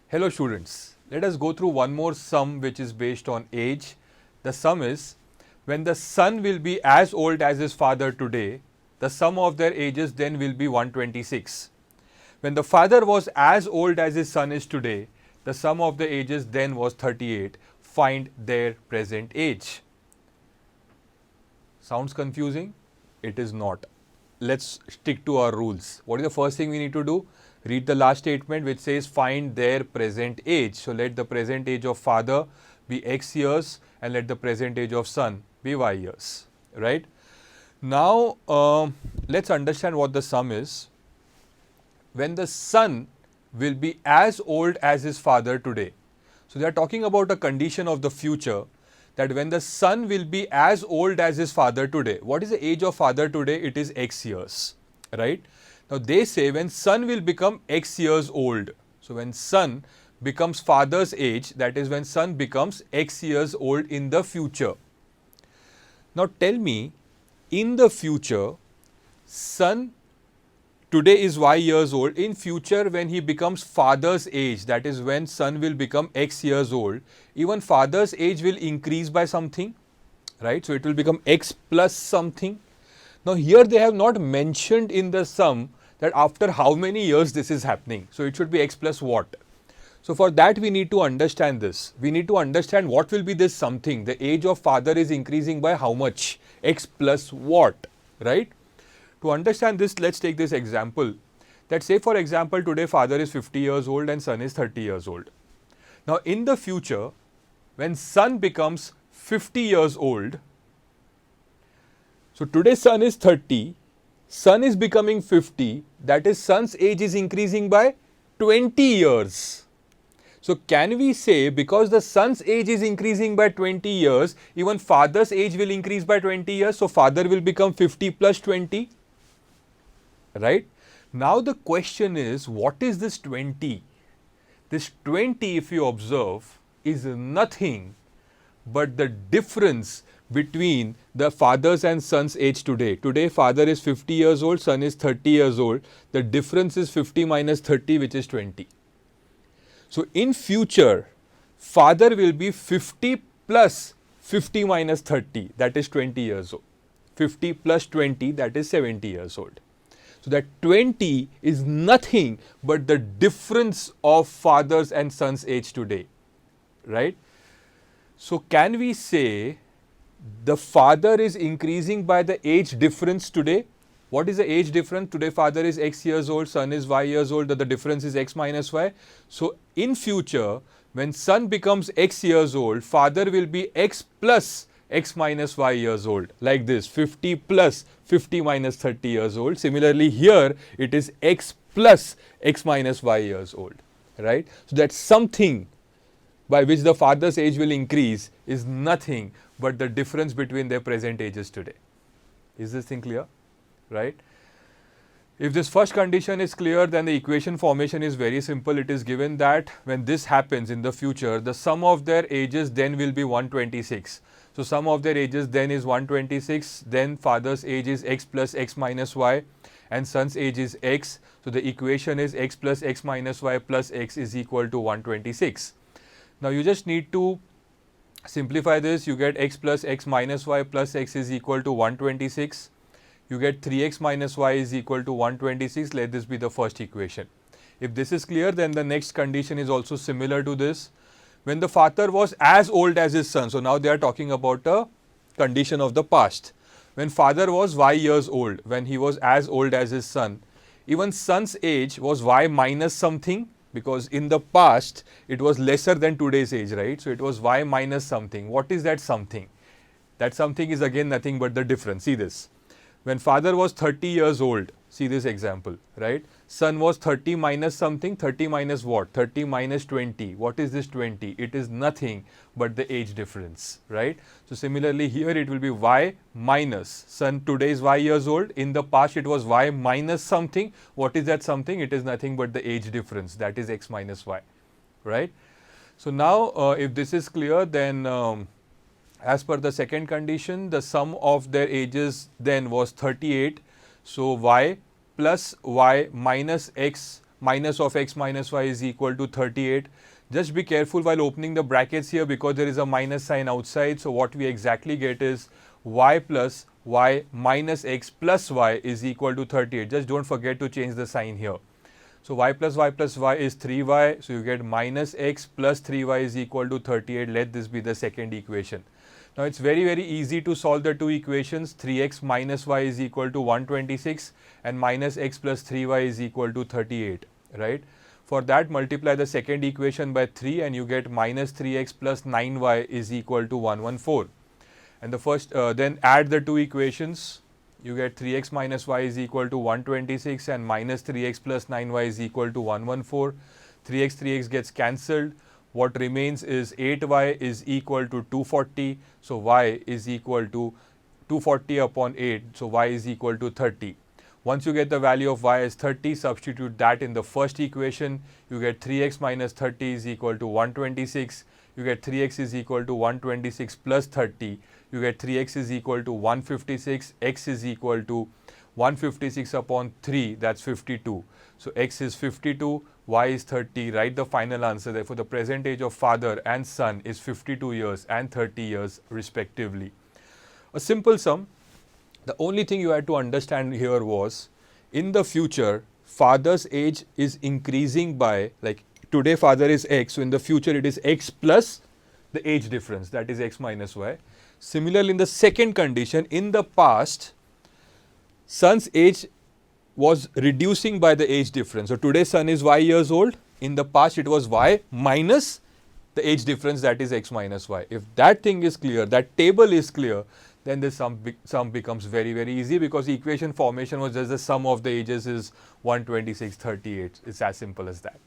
Hello students, let us go through one more sum which is based on age. The sum is, when the son will be as old as his father today, the sum of their ages then will be 126. When the father was as old as his son is today, the sum of the ages then was 38. Find their present age. Sounds confusing? It is not. Let's stick to our rules. What is the first thing we need to do? Read the last statement which says find their present age. So let the present age of father be x years and let the present age of son be y years. Right? Now let's understand what the sum is. When the son will be as old as his father today. So they are talking about a condition of the future, that when the son will be as old as his father today. What is the age of father today? It is x years, right? Now they say when son will become x years old. So when son becomes father's age, that is when son becomes x years old in the future. Now tell me, in the future, son today is y years old. In future, when he becomes father's age, that is when son will become x years old, even father's age will increase by something, right? So it will become x plus something. Now here they have not mentioned in the sum that after how many years this is happening. So it should be x plus what? So for that we need to understand this. We need to understand what will be this something. The age of father is increasing by how much? X plus what, right? To understand this, let's take this example. That say for example today father is 50 years old and son is 30 years old. Now in the future, when son becomes 50 years old, so today son is 30, son is becoming 50, that is son's age is increasing by 20 years. So can we say because the son's age is increasing by 20 years, even father's age will increase by 20 years, so father will become 50 plus 20, right? Now the question is, what is this 20? This 20, if you observe, is nothing but the difference between the father's and son's age today. Today father is 50 years old, son is 30 years old. The difference is 50 minus 30, which is 20. So in future, father will be 50 plus 50 minus 30, that is 20 years old. 50 plus 20, that is 70 years old. So that 20 is nothing but the difference of father's and son's age today, right? So can we say the father is increasing by the age difference today? What is the age difference? Today father is x years old, son is y years old, the difference is x minus y. So in future, when son becomes x years old, father will be x plus x minus y years old, like this, 50 plus 50 minus 30 years old. Similarly here it is x plus x minus y years old, right? So that something by which the father's age will increase is nothing but the difference between their present ages today. Is this thing clear? Right? If this first condition is clear, then the equation formation is very simple. It is given that when this happens in the future, the sum of their ages then will be 126. So sum of their ages then is 126, then father's age is x plus x minus y and son's age is x. So the equation is x plus x minus y plus x is equal to 126. Now you just need to simplify this. You get x plus x minus y plus x is equal to 126. You get 3x minus y is equal to 126. Let this be the first equation. If this is clear, then the next condition is also similar to this. When the father was as old as his son, so now they are talking about a condition of the past. When father was y years old, when he was as old as his son, even son's age was y minus something, because in the past it was lesser than today's age, right? So it was y minus something. What is that something? That something is again nothing but the difference. See this. When father was 30 years old, see this example, right? Son was 30 minus something, 30 minus what? 30 minus 20. What is this 20? It is nothing but the age difference, right? So similarly here it will be y minus. Son today is y years old. In the past it was y minus something. What is that something? It is nothing but the age difference. That is x minus y, right? So now if this is clear, then as per the second condition, the sum of their ages then was 38. So y plus y minus x minus of x minus y is equal to 38. Just be careful while opening the brackets here because there is a minus sign outside. So what we exactly get is y plus y minus x plus y is equal to 38. Just don't forget to change the sign here. So y plus y plus y is 3y. So you get minus x plus 3y is equal to 38. Let this be the second equation. Now it's very easy to solve the two equations. 3x minus y is equal to 126 and minus x plus 3y is equal to 38, right? For that, multiply the second equation by 3 and you get minus 3x plus 9y is equal to 114. And the first, then add the two equations. You get 3x minus y is equal to 126 and minus 3x plus 9y is equal to 114. 3x gets cancelled. What remains is 8y is equal to 240. So y is equal to 240 upon 8. So y is equal to 30. Once you get the value of y as 30, substitute that in the first equation. You get 3x minus 30 is equal to 126. You get 3x is equal to 126 plus 30. You get 3x is equal to 156. X is equal to 156 upon 3. That's 52. So x is 52. Y is 30. Write the final answer. Therefore, the present age of father and son is 52 years and 30 years respectively. A simple sum. The only thing you had to understand here was, in the future, father's age is increasing by, like today father is x, so in the future it is x plus the age difference, that is x minus y. Similarly, in the second condition, in the past, son's age was reducing by the age difference. So today son is y years old, in the past it was y minus the age difference, that is x minus y. If that thing is clear, that table is clear, then this sum becomes very easy because equation formation was just the sum of the ages is 126, 38. It's as simple as that.